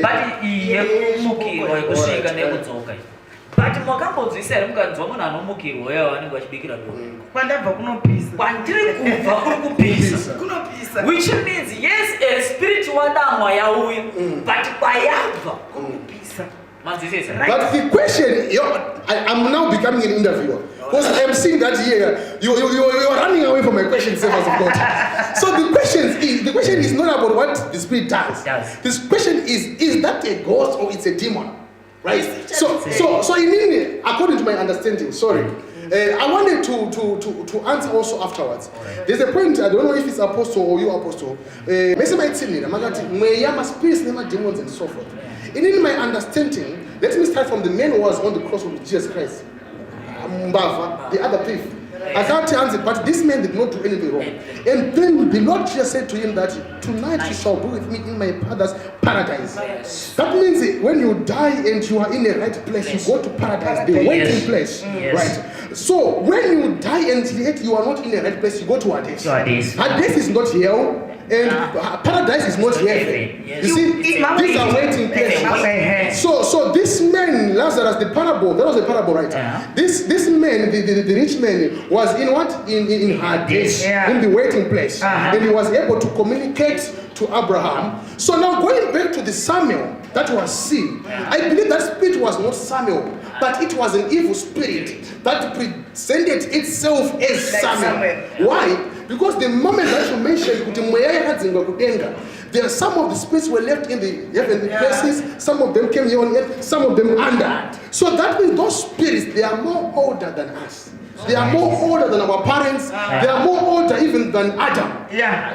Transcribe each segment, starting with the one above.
but yemukirwa kusvika nekudzoka. But makambodzisera mukanzwa munhu anomukirwa uya wanenge achibikira doko. Kwandabva kunopisa. Kwandiri kubva kuri kupisa. Kunopisa. Which means yes, a spirit wadamwa yauya, but kwayabva kunopisa. But the question, I'm now becoming an interviewer. Because I'm seeing that here, you're running away from my question, servants of God. So the question is not about what the spirit does. This question is that a ghost or it's a demon? Right? So in India, according to my understanding, I wanted to answer also afterwards. There's a point, I don't know if it's apostle or you apostle. Demons and so forth. In my understanding, let me start from the man who was on the cross with Jesus Christ. The other thief. I can't answer, but this man did not do anything wrong. And then the Lord Jesus said to him that tonight you shall be with me in my Father's paradise. That means when you die and you are in the right place, you go to paradise, the waiting place. Right? So when you die and yet you are not in the right place, you go to Hades. Hades is not hell. And paradise is not heaven. You see, these are waiting places. So this man, Lazarus, the parable, that was a parable, right? This man, the rich man, was in what? In Hades, in the waiting place. And he was able to communicate to Abraham. So now going back to the Samuel that was seen, I believe that spirit was not Samuel, but it was an evil spirit that presented itself as Samuel. Why? Because the moment that you mentioned, there are some of the spirits were left in the heavenly places, some of them came here on earth, some of them under. So that means those spirits, they are more older than us. They are more older than our parents. They are more older even than Adam.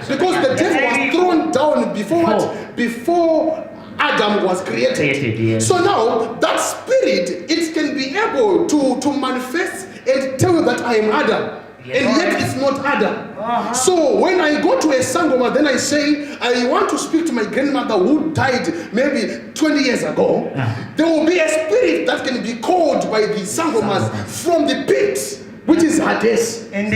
Because the devil was thrown down before what? Before Adam was created. So now that spirit, it can be able to manifest and tell you that I am Adam. And yet it's not Adam. So when I go to a Sangoma, then I say, I want to speak to my grandmother who died maybe 20 years ago. There will be a spirit that can be called by the Sangomas from the pit, which is Hades. And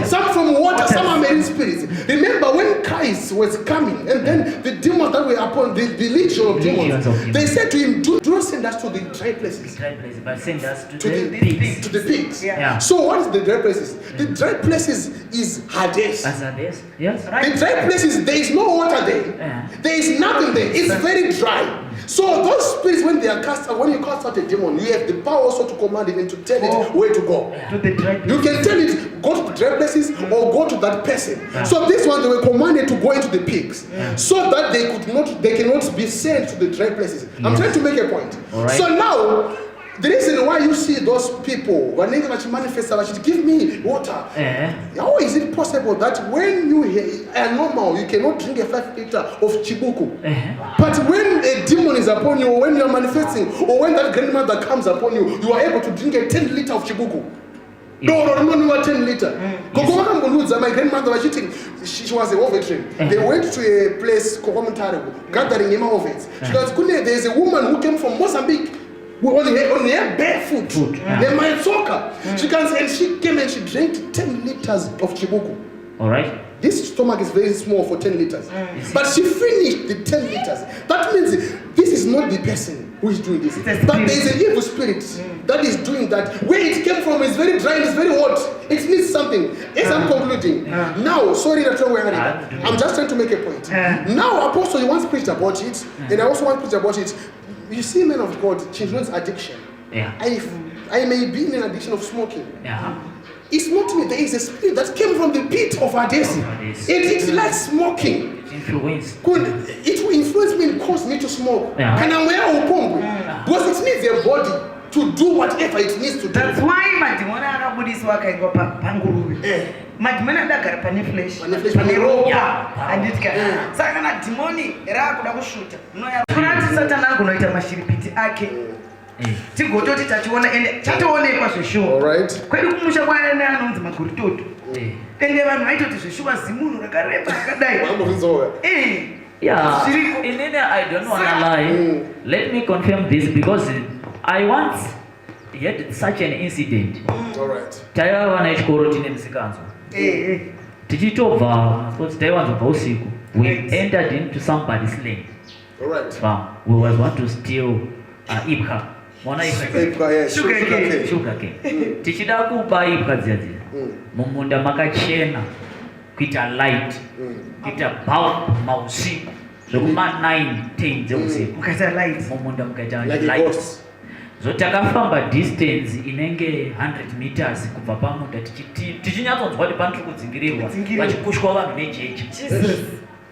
some from water, some are marine spirits. Remember when Christ was coming, and then the demons that were upon the legion of demons, they said to him, do not send us to the dry places. But send us to the pigs. To the pigs. So what is the dry places? The dry places is Hades. Yes. The dry places, there is no water there. There is nothing there. It's very dry. So those spirits, when they are cast out, when you cast out a demon, you have the power also to command it and to tell it where to go. To the dry places. You can tell it, go to the dry places or go to that person. So this one, they were commanded to go into the pigs so that they cannot be sent to the dry places. I'm trying to make a point. So now, the reason why you see those people, when they manifest, give me water. How is it possible that when you are normal, you cannot drink a 5 liter of chibuku? But when a demon is upon you, or when you are manifesting, or when that grandmother comes upon you, you are able to drink a 10 liter of chibuku. No, 10 liter. My grandmother was eating, she was a veteran. They went to a place called gathering ovens. She goes, there's a woman who came from Mozambique. On her barefoot, they might soccer. She came and she drank 10 liters of chibuku. All right. This stomach is very small for 10 liters. But she finished the 10 liters. That means this is not the person who is doing this. But there is an evil spirit that is doing that. Where it came from is very dry and it's very hot. It needs something. As I'm concluding. Now, sorry that we're hurrying. I'm just trying to make a point. Now, Apostle, you once preached about it. And I also want to preach about it. You see, men of God, children's addiction. I may be in an addiction of smoking. It's not me. There is a spirit that came from the pit of Hades. It likes smoking. It will influence me and cause me to smoke. And I'm aware because it needs their body to do whatever it needs to do. That's why madimona akabudiswa akaigwa panguruve. Madimona ndagara pane flesh. Pane ropa. Anditika. Saka na demoni rakuda kushuta. Unoyakurati satana agonoita mashiripiti ake. Tigototi tachiona ende chatoonekwa zveshuwa. Alright. Kwedu kumusha kwaana anonzi maguritoto. Ende vanhu vaitoti zveshuwa zimunhu rakareba rakadai. Yeah. Inene, I don't want to lie. Let me confirm this because I once had such an incident. Alright. Taiwa vana chikoro tine musikanzo. Tichitobva, we entered into somebody's lane. All right. We was want to steal ipka. Mwana ipka. Sugar cane. Tichida kuba ipka dziadzi. Mumunda makachena kuita light. Kuita bulb mausiku. Zokuma 9-10 dzeusiku. Mukaita light. Mumunda mukaita like light. Zotakafamba distance inenge 100 meters kubva pamunda tichinyatsonzwa kuti pano tiri kudzingirirwa vachikushwa vanhu nejeje.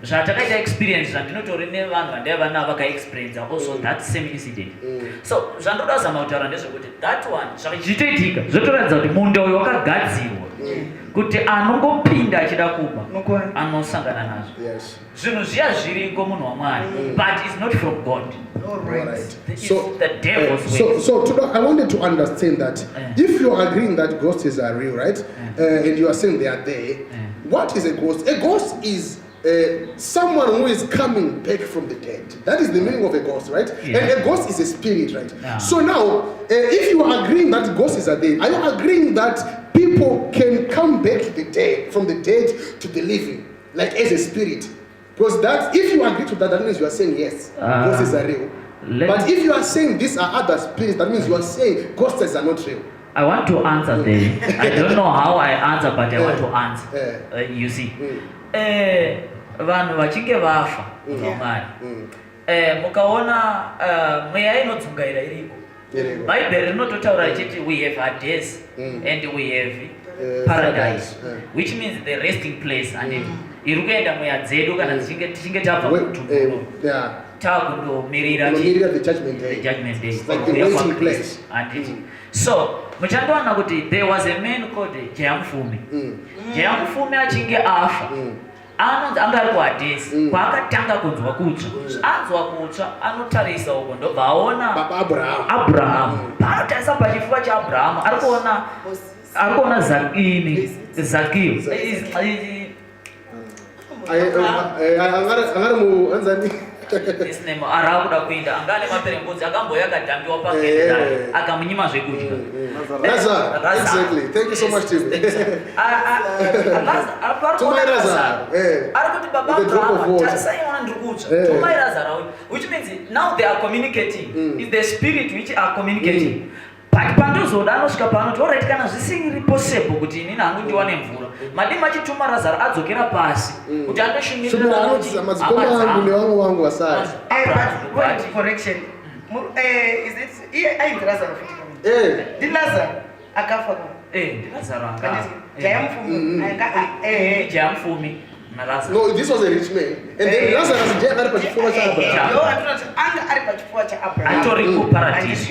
Zvatakaita experience zvandinotori nevanhu vandaiva navo vakaexperience also that same incident. So zvandoda kuzama kutaura ndezvekuti that one zvichitoitika zvotoratidza kuti munda uyu wakagadzirwa kuti anongopinda achida kuba anosangana nazvo. Zvinhu zviya zviriko munhu waMwari, but it's not from God. So the devil's way. So I wanted to understand that if you are agreeing that ghosts are real, right, and you are saying they are there, what is a ghost? A ghost is someone who is coming back from the dead. That is the meaning of a ghost, right? And a ghost is a spirit, right? So now, if you are agreeing that ghosts are there, are you agreeing that people can come back from the dead to the living, like as a spirit? Because that, if you agree to that, that means you are saying yes, ghosts are real. But if you are saying these are other spirits, that means you are saying ghosts are not real. I want to answer them. I don't know how I answer, but I want to answer. You see. Vanhu vachinge vafa muMwari mukaona mweya inodzungaira iriko. Bhaibheri rinototaura richiti we have Hades and we have paradise, which means the resting place, and iri kuenda mweya dzedu kana tichinge tabva kutumburo takundomirira the judgment day. Like the resting place. So muchandoona kuti there was a man called Jayamufumi. Jayamufumi achinge afa anonzi anga ari kuHadesi kwaakatanga kunzwa kutsva. Anzwa kutsva anotarisa uko ndobva aona Abrahamu. Paanotarisa pachifuva chaAbrahamu ari kuona Zakio. This name arakuda kuinda angane maperembudzi akamboya akadhambiwa pagedhi akamunyima zvekudya. Exactly. Thank you so much, Tim. Tumai Lazaro. Arikuti baba Abraham tasaiona ndiri kutsva. Tumai Lazaro, which means now they are communicating. It's the spirit which are communicating. But pandozoda anosvika paanoti alright, kana zvisiri possible kuti inini hangu ndiwane mvura, madima achituma Lazaro adzokera pasi kuti andoshumirira madzikoma angu nevamwe vangu vasari. But correction, is it ain't Lazaro futi kama? Did Lazaro akafa kama? Ndi Lazaro anga. Jayamufumi Jayamufumi na Lazaro. No, this was a rich man. And then Lazarus ndiye ari pachifuva chaAbraham. No, anoti anga ari pachifuva chaAbraham. Atori ku paradise.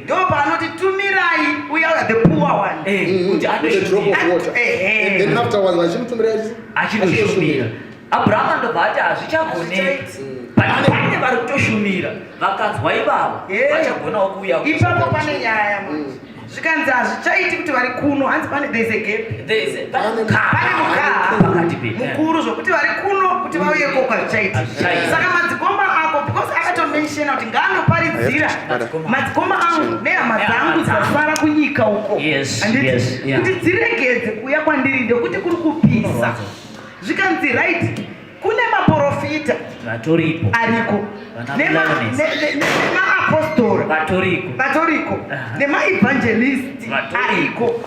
Do paanoti tumirai we are the poor one. With a drop of water. And then afterwards achimutumirai achinoshumira. Abraham ndobva ati hazvichagoneki. Pane vari kutoshumira vakanzwa ivavo vachagonawo kuuya. Ipapo pane nyaya manje. Zvikanzi hazvichaiti kuti vari kuno, hanzi pane there is a gap. Pane mukuru zvokuti vari kuno kuti vauyeko kwazvichaita. Saka madzikoma ako, because akatomenshena kuti ngaanoparidzira madzikoma angu nehama dzangu dzasara kunyika uko, kuti dziregedze kuuya kwandiri ndekuti kuri kupisa. Zvikanzi right, kune maprofita ariko nemaapostori vatoriko nemaevangelisti ariko.